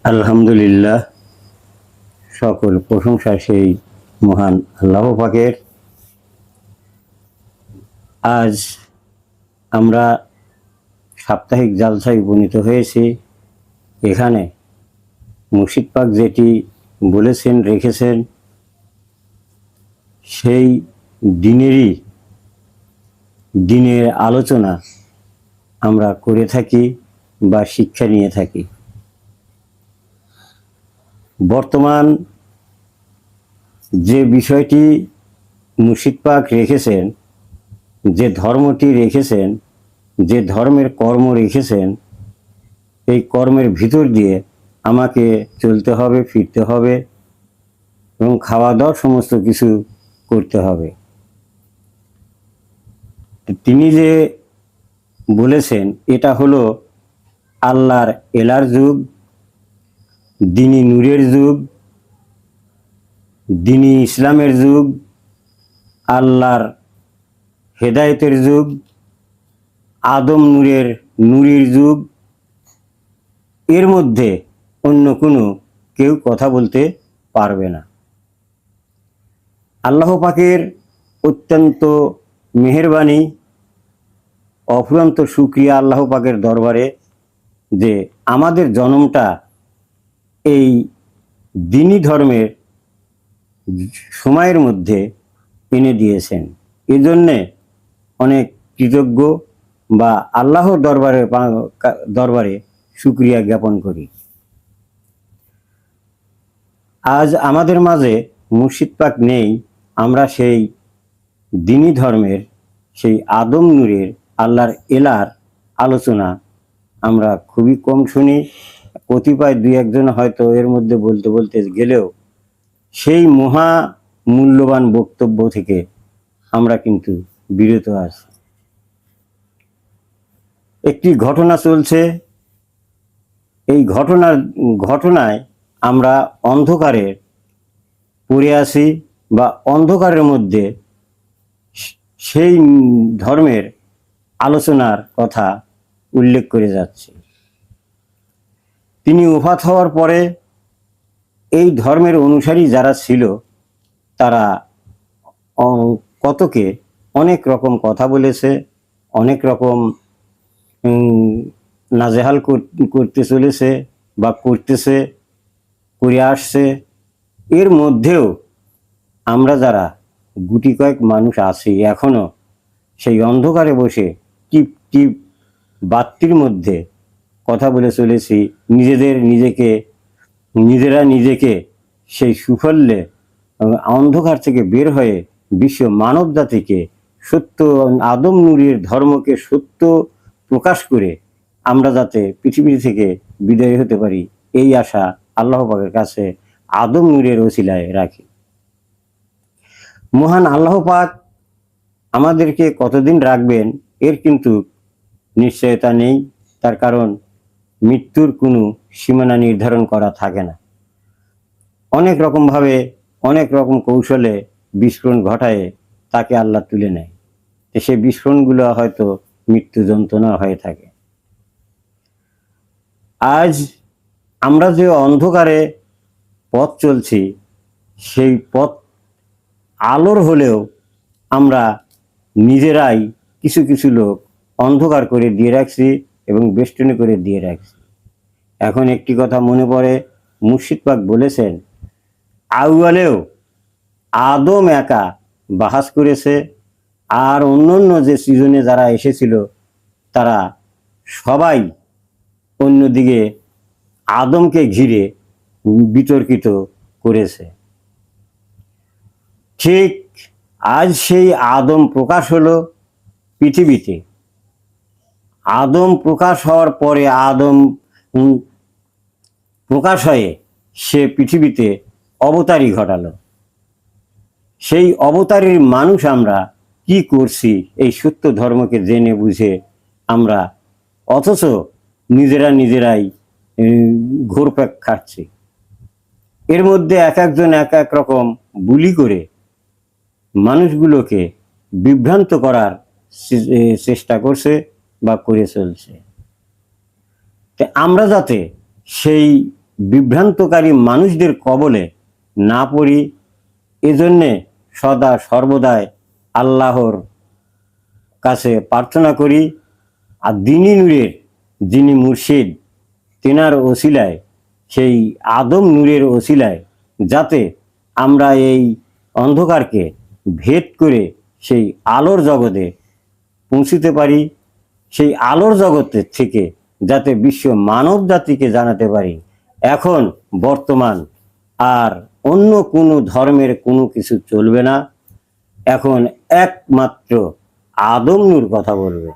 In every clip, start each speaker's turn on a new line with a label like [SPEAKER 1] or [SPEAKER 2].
[SPEAKER 1] আলহামদুলিল্লাহ, সকল প্রশংসা সেই মহান আল্লাহ পাকের। আজ আমরা সাপ্তাহিক জালসায় উপনীত হয়েছি। এখানে মুর্শিদ পাক যেটি বলেছেন রেখেছেন সেই দিনের আলোচনা আমরা করে থাকি বা শিক্ষা নিয়ে থাকি। বর্তমান যে বিষয়টি মুর্শিদ পাক রেখেছেন, যে ধর্মটি রেখেছেন, যে ধর্মের কর্ম রেখেছেন, এই কর্মের ভিতর দিয়ে আমাকে চলতে হবে, ফিরতে হবে এবং খাওয়া দাওয়া সমস্ত কিছু করতে হবে। তিনি যে বলেছেন এটা হলো আল্লাহর এলার যুগ, দ্বীনি নূরের যুগ, দ্বীনি ইসলামের যুগ, আল্লাহর হেদায়েতের যুগ, আদম নূরের যুগ। এর মধ্যে অন্য কোনো কেউ কথা বলতে পারবে না। আল্লাহ পাকের অত্যন্ত মেহেরবানি, অফুরন্ত শুকরিয়া আল্লাহ পাকের দরবারে যে আমাদের জন্মটা এই দ্বীনি ধর্মের সময়ের মধ্যে এনে দিয়েছেন। এই জন্যে অনেক কৃতজ্ঞ বা আল্লাহর দরবারে শুকরিয়া জ্ঞাপন করি। আজ আমাদের মাঝে মুর্শিদ পাক নেই। আমরা সেই দ্বীনি ধর্মের, সেই আদম নূরের আল্লাহর এলার আলোচনা আমরা খুবই কম শুনি। কতিপয় দুই একজন হয়তো এর মধ্যে বলতে বলতে গেলেও সেই মহা মূল্যবান বক্তব্য থেকে আমরা কিন্তু বিরত আছি। একটি ঘটনা চলছে। এই ঘটনায় আমরা অন্ধকারে পড়ে আছি বা অন্ধকারের মধ্যে সেই ধর্মের আলোচনার কথা উল্লেখ করে যাচ্ছে। তিনি ওফাত হওয়ার পরে এই ধর্মের অনুসারী যারা ছিল তারা কতকে অনেক রকম কথা বলেছে, অনেক রকম নাজেহাল করতে চলেছে বা করতেছে, করে আসছে। এর মধ্যেও আমরা যারা গুটি কয়েক মানুষ আছি এখনো সেই অন্ধকারে বসে টিপ টিপ বাতির মধ্যে কথা বলে চলেছি। নিজেরা নিজেকে সেই সুফল্যে অন্ধকার থেকে বের হয়ে বিশ্ব মানব জাতিকে সত্য আদম নূরের ধর্মকে সত্য প্রকাশ করে আমরা যাতে পৃথিবী থেকে বিদায় হতে পারি, এই আশা আল্লাহ পাকের কাছে আদম নূরের ওসিলায় রাখি। মহান আল্লাহ পাক আমাদেরকে কতদিন রাখবেন এর কিন্তু নিশ্চয়তা নেই। তার কারণ মৃত্যুর কোনো সীমানা নির্ধারণ করা থাকে না। অনেক রকমভাবে, অনেক রকম কৌশলে বিস্ফোরণ ঘটায় তাকে আল্লাহ তুলে নেয়। সেই বিস্ফোরণগুলো হয়তো মৃত্যু যন্ত্রণা হয়ে থাকে। আজ আমরা যে অন্ধকারে পথ চলছি, সেই পথ আলোর হলেও আমরা নিজেরাই কিছু কিছু লোক অন্ধকার করে দিয়ে রাখছি এবং বেষ্টনী করে দিয়ে রাখছি। এখন একটি কথা মনে পড়ে, মুর্শিদ পাক বলেছেন আউয়ালেও আদম একা বাহাস করেছে, আর অন্য যে সৃজনে যারা এসেছিল তারা সবাই অন্যদিকে আদমকে ঘিরে বিতর্কিত করেছে। ঠিক আজ সেই আদম প্রকাশ হলো পৃথিবীতে। আদম প্রকাশ হওয়ার পরে আদম প্রকাশ হয়ে সে পৃথিবীতে অবতারই ঘটালো। সেই অবতারের মানুষ আমরা কি করছি এই সত্য ধর্মকে জেনে বুঝে আমরা, অথচ নিজেরাই ঘোরপাক খাচ্ছি। এর মধ্যে এক একজন এক এক রকম বুলি করে মানুষগুলোকে বিভ্রান্ত করার চেষ্টা করছে বা করে চলছে। আমরা যাতে সেই বিভ্রান্তকারী মানুষদের কবলে না পড়ি, এজন্যে সদা সর্বদাই আল্লাহর কাছে প্রার্থনা করি। আর দ্বীনি নূরের যিনি মুর্শিদ, তেনার ওসিলায়, সেই আদম নূরের ওসিলায় যাতে আমরা এই অন্ধকারকে ভেদ করে সেই আলোর জগতে পৌঁছিতে পারি, সেই আলোর জগতের থেকে যাতে বিশ্ব মানব জাতিকে জানাতে পারি এখন বর্তমান আর অন্য কোনো ধর্মের কোনো কিছু চলবে না, এখন একমাত্র আদম নূর কথা বলবে।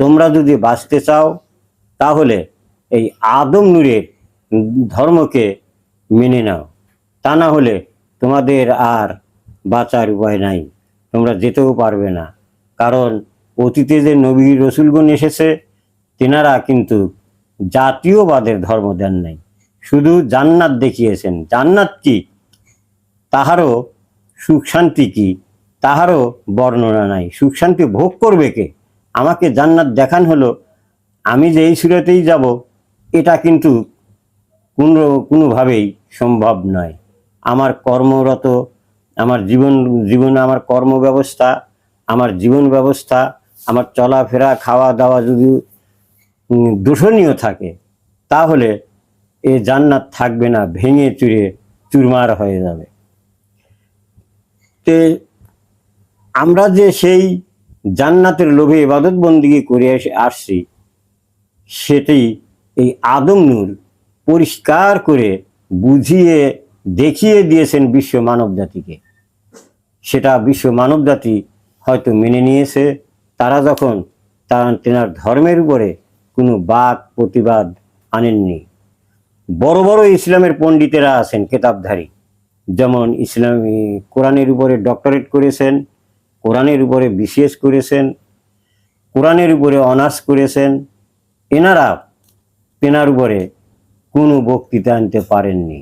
[SPEAKER 1] তোমরা যদি বাঁচতে চাও তাহলে এই আদম নূরের ধর্মকে মেনে নাও, তা না হলে তোমাদের আর বাঁচার উপায় নাই, তোমরা যেতেও পারবে না। কারণ অতীতে যে নবী রসুলগণ এসেছে তেনারা কিন্তু জাতীয়বাদের ধর্ম দেন নাই, শুধু জান্নাত দেখিয়েছেন। জান্নাত কি, তাহারও সুখ শান্তি কি, তাহারও বর্ণনা নাই। সুখ শান্তি ভোগ করবে কে? আমাকে জান্নাত দেখান হলো, আমি যে এই সুরাতেই যাব এটা কিন্তু কোনোভাবেই সম্ভব নয়। আমার কর্মরত, আমার জীবন আমার কর্ম ব্যবস্থা, আমার জীবন ব্যবস্থা, আমার চলাফেরা খাওয়া দাওয়া যদি দূষণীয় থাকে তাহলে এ জান্নাত থাকবে না, ভেঙে চুরে চুরমার হয়ে যাবে। তে আমরা যে সেই জান্নাতের লোভে ইবাদত বন্দিগি করে আসছি, সেটি এই আদম নূর পরিষ্কার করে বুঝিয়ে দেখিয়ে দিয়েছেন বিশ্ব মানব জাতিকে। সেটা বিশ্ব মানব জাতি হয়তো মেনে নিয়েছে। তারা যখন তেনার ধর্মের উপরে কোনো বাক প্রতিবাদ আনেননি। বড় বড় ইসলামের পণ্ডিতেরা আছেন কেতাবধারী, যেমন ইসলামী কোরআনের উপরে ডক্টরেট করেছেন, কোরআনের উপরে বিসিএস করেছেন, কোরআনের উপরে অনার্স করেছেন, এনারা তেনার উপরে কোনো বক্তৃতা আনতে পারেননি,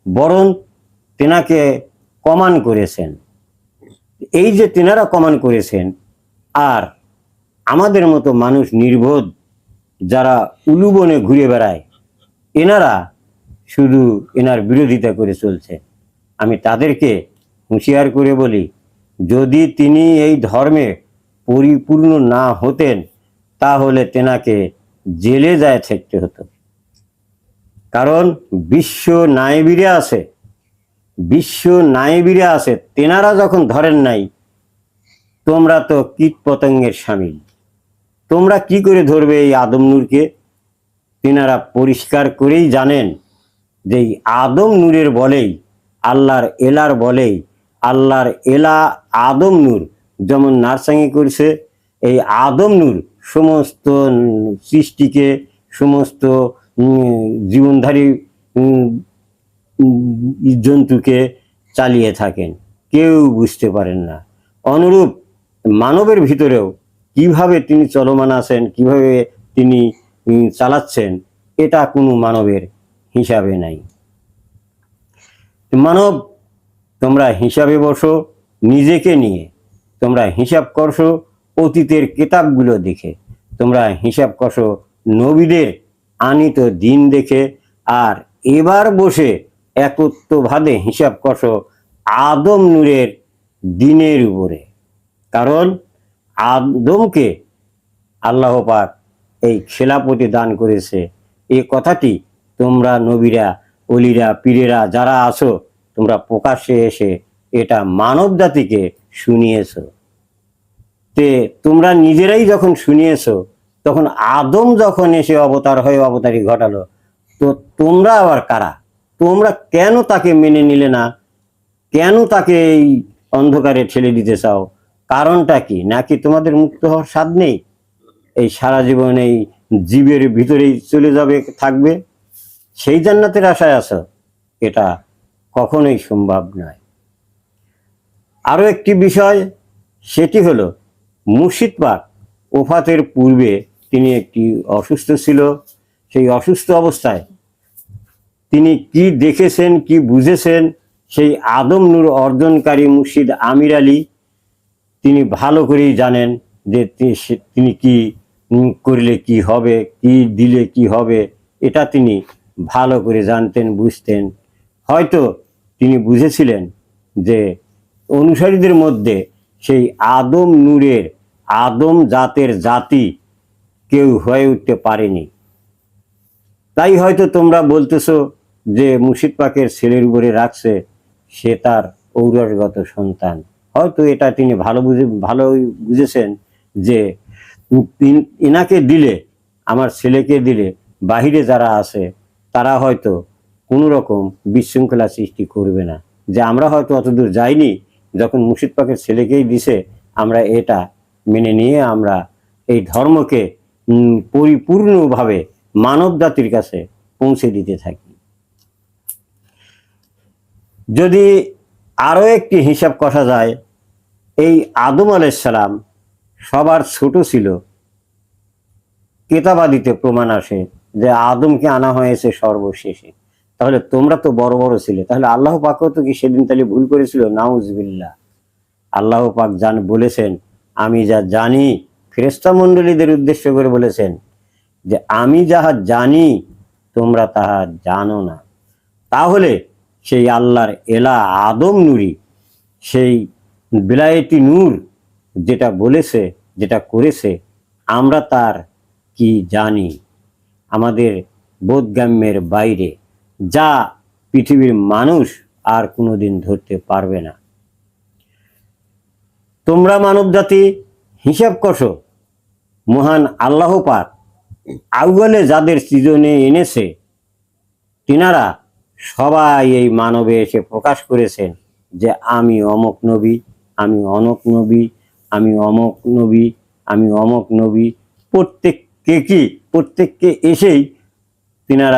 [SPEAKER 1] বরং তেনাকে কমান করেছেন। এই যে তেনারা কমান করেছেন, আর আমাদের মতো মানুষ নির্বোধ যারা উলুবনে ঘুরে বেড়ায়, এনারা শুধু এনার বিরোধিতা করে চলছে। আমি তাদেরকে হুঁশিয়ার করে বলি, যদি তিনি এই ধর্মে পরিপূর্ণ না হতেন তাহলে তেনাকে জেলে যায় থাকতে হতো। কারণ বিশ্ব নায়েবিরা আছে, তেনারা যখন ধরেন নাই, তোমরা তো কীট পতঙ্গের শামিল, তোমরা কি করে ধরবে এই আদম নূরকে? তেনারা পরিষ্কার করেই জানেন যে এই আদম নূরের বলেই, আল্লাহর এলার বলেই, আল্লাহর এলা আদম নূর যেমন নার্সাঙ্গি করছে, এই আদম নূর সমস্ত সৃষ্টিকে, সমস্ত জীবনধারী জন্তুকে চালিয়ে থাকেন, কেউ বুঝতে পারেন না। অনুরূপ মানবের ভিতরেও কিভাবে তিনি চলমান আছেন, কিভাবে তিনি চালাচ্ছেন, এটা কোনো মানবের হিসাবে নাই। মানব, তোমরা হিসাবে বসো নিজেকে নিয়ে, তোমরা হিসাব করছো অতীতের কিতাবগুলো দেখে, তোমরা হিসাব করছো নবীদের আনিত দিন দেখে, আর এবার বসে একত্বভাবে হিসাব করছো আদম নূরের দিনের উপরে। কারণ আদমকে আল্লাহ পাক এই খেলাপতি দান করেছে, এই কথাটি তোমরা নবীরা, অলিরা, পীরেরা যারা আছো, তোমরা প্রকাশ্যে এসে এটা মানব জাতিকে শুনিয়েছ। তে তোমরা নিজেরাই যখন শুনিয়েছো, তখন আদম যখন এসে অবতারি ঘটালো, তো তোমরা আবার কারা? তোমরা কেন তাকে মেনে নিলে না? কেন তাকে এই অন্ধকারে ঠেলে দিতে চাও? কারণটা কি? নাকি তোমাদের মুক্ত হওয়ার স্বাদ নেই? এই সারা জীবন এই জীবের ভিতরেই চলে যাবে, থাকবে, সেই জান্নাতের আশায় আছো? এটা কখনোই সম্ভব নয়। আরো একটি বিষয়, সেটি হলো মুর্শিদ পাক ওফাতের পূর্বে তিনি একটি অসুস্থ ছিল। সেই অসুস্থ অবস্থায় তিনি কি দেখেছেন, কি বুঝেছেন, সেই আদম নূর অর্জনকারী মুর্শিদ আমির আলী তিনি ভালো করেই জানেন যে তিনি কি করলে কি হবে, কি দিলে কি হবে, এটা তিনি ভালো করে জানতেন, বুঝতেন। হয়তো তিনি বুঝেছিলেন যে অনুসারীদের মধ্যে সেই আদম নূরের, আদম জাতের জাতি কেউ হয়ে উঠতে পারেনি। তাই হয়তো তোমরা বলতেছো যে মুর্শিদ পাকের ছেলের উপরে রাখছে, সে তার ঔরসগত সন্তান। হয়তো এটা তিনি ভালোই বুঝেছেন যে এনাকে দিলে, আমার ছেলেকে দিলে বাহিরে যারা আছে তারা হয়তো কোনো রকম বিশৃঙ্খলা সৃষ্টি করবে না। যে আমরা হয়তো অতদূর যাইনি, যখন মুর্শিদ পাকের ছেলেকেই দিছে, আমরা এটা মেনে নিয়ে আমরা এই ধর্মকে পরিপূর্ণভাবে মানব জাতির কাছে পৌঁছে দিতে থাকি। যদি আরো একটি হিসাব কষা যায়, এই আদম আলাইসালাম সবার ছোট ছিল। কেতাবাদিতে প্রমাণ আসে যে আদমকে আনা হয়েছে সর্বশেষে। তাহলে তোমরা তো বড় বড় ছিলে, তাহলে আল্লাহ পাকও তো কি সেদিন তাহলে ভুল করেছিল? নাউজুবিল্লাহ। আল্লাহ পাক বলেছেন, আমি যা জানি, ফেরেশতা মণ্ডলীদের উদ্দেশ্য করে বলেছেন যে আমি যাহা জানি তোমরা তাহা জানো না। তাহলে সেই আল্লাহর এলা আদম নূরি, সেই বিলায়েতি নূর যেটা বলেছে, যেটা করেছে, আমরা তার কি জানি? আমাদের বোধগম্যের বাইরে, যা পৃথিবীর মানুষ আর কোনোদিন ধরতে পারবে না। তোমরা মানব জাতি হিসাব কষো, মহান আল্লাহ পাক আউয়ালে যাদের সৃজনে এনেছে, তিনারা সবাই এই মানবে এসে প্রকাশ করেছেন যে আমি অমক নবী, আমি অমক নবী, আমি অমক নবী, আমি অমক নবী। প্রত্যেককে এসেই তিনার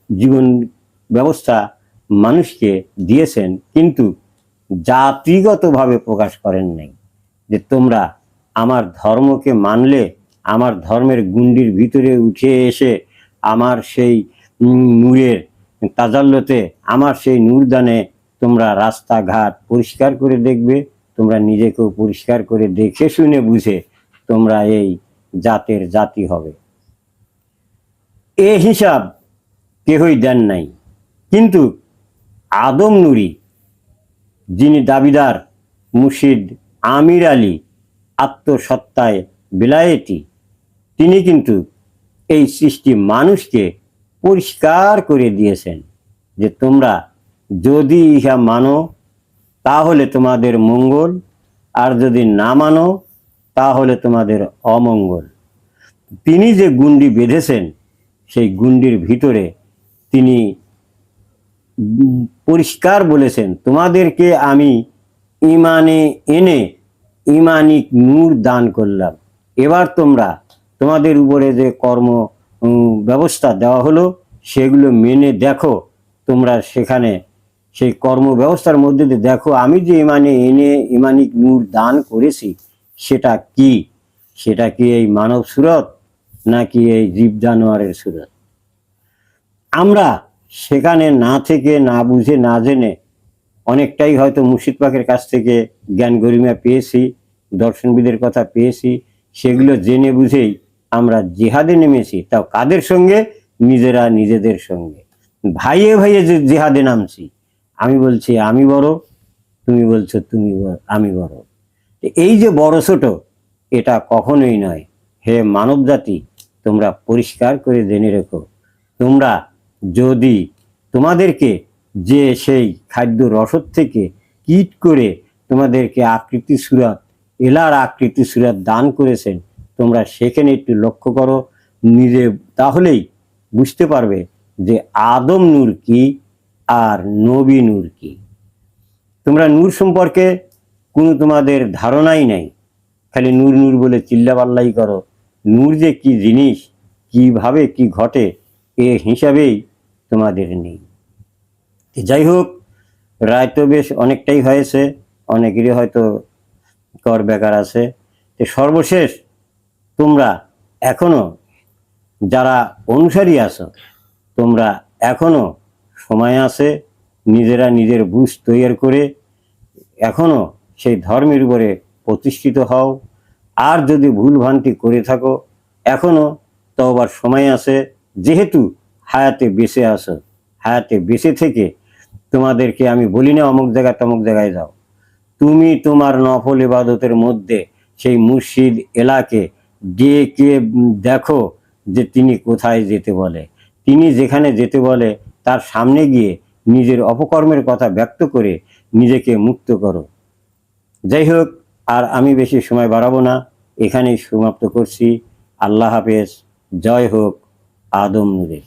[SPEAKER 1] জীবন ব্যবস্থা মানুষকে দিয়েছেন, কিন্তু জাতিগতভাবে প্রকাশ করেন নাই যে তোমরা আমার ধর্মকে মানলে, আমার ধর্মের গুন্ডির ভিতরে উঠে এসে আমার সেই নূরের তাজাল্লতে, আমার সেই নূরদানে তোমরা রাস্তাঘাট পরিষ্কার করে দেখবে, তোমরা নিজেকেও পরিষ্কার করে দেখে শুনে বুঝে তোমরা এই জাতের জাতি হবে। এ হিসাব কেহই দেন নাই। কিন্তু আদম নূরি, যিনি দাবিদার মুর্শিদ আমির আলী, আত্মসত্তায় বিলায়েতি, তিনি কিন্তু এই সৃষ্টি মানুষকে পরিষ্কার করে দিয়েছেন যে তোমরা যদি ইহা মানো তাহলে তোমাদের মঙ্গল, আর যদি না মানো তাহলে তোমাদের অমঙ্গল। তিনি যে গুন্ডি বেঁধেছেন, সেই গুন্ডির ভিতরে তিনি পরিষ্কার বলেছেন, তোমাদেরকে আমি ইমানে এনে ইমানিক নূর দান করলাম। এবার তোমরা তোমাদের উপরে যে কর্ম ব্যবস্থা দেওয়া হলো সেগুলো মেনে দেখো। তোমরা সেখানে সেই কর্ম ব্যবস্থার মধ্যে দিয়ে দেখো আমি যে ইমানে এনে ইমানিক নূর দান করেছি সেটা কি? সেটা কি এই মানব সুরত, নাকি এই জীব জানোয়ারের সুরত? আমরা সেখানে না থেকে, না বুঝে, না জেনে অনেকটাই হয়তো মুর্শিদ পাকের কাছ থেকে জ্ঞান গরিমা পেয়েছি, দর্শনবিদের কথা পেয়েছি, সেগুলো জেনে বুঝেই আমরা জিহাদে নেমেছি। তাও কাদের সঙ্গে? নিজেরা নিজেদের সঙ্গে, ভাইয়ে ভাইয়ে যে জিহাদে নামছি। আমি বলছি আমি বড়, তুমি বলছো আমি বড়। এই যে বড় ছোট, এটা কখনোই নয়। হে মানব জাতি, তোমরা পরিষ্কার করে জেনে রেখো, তোমরা যদি তোমাদেরকে যে সেই খাদ্য রসদ থেকে কীট করে তোমাদেরকে আকৃতি সুরাত, এলার আকৃতি সুরাত দান করেছেন, তোমরা সেখানে একটু লক্ষ্য করো নিজে, তাহলেই বুঝতে পারবে যে আদম নূর কি আর নবী নূর কি। তোমরা নূর সম্পর্কে কোনো তোমাদের ধারণাই নাই, খালি নূর নূর বলে চিল্লাপাল্লাই করো। নূর যে কি জিনিস, কিভাবে কি ঘটে, এ হিসাবেই তোমাদের নেই। যাই হোক, রায় তো বেশ অনেকটাই হয়েছে, অনেকেরই হয়তো কর বেকার আছে। তো সর্বশেষ তোমরা এখনো যারা অনুসারী আছো, তোমরা এখনো সময় আছে নিজেরা নিজের বুঝ তৈরি করে এখনো সেই ধর্মের উপরে প্রতিষ্ঠিত হও। আর যদি ভুল ভ্রান্তি করে থাকো, এখনো তওবার সময় আছে, যেহেতু হায়াতে বেঁচে আছো, হায়াতে বেঁচে থেকে তোমাদেরকে আমি বলি না অমুক জায়গায় তমুক জায়গায় যাও, তুমি তোমার নফল ইবাদতের মধ্যে সেই মুর্শিদ এলাকে ডেকে দেখো যে তিনি কোথায় যেতে বলে। তিনি যেখানে যেতে বলে তার সামনে গিয়ে নিজের অপকর্মের কথা ব্যক্ত করে নিজেকে মুক্ত করো। যাই হোক, আর আমি বেশি সময় বাড়াবো না, এখানেই সমাপ্ত করছি। আল্লাহ হাফেজ। জয় হোক আদম নূরের।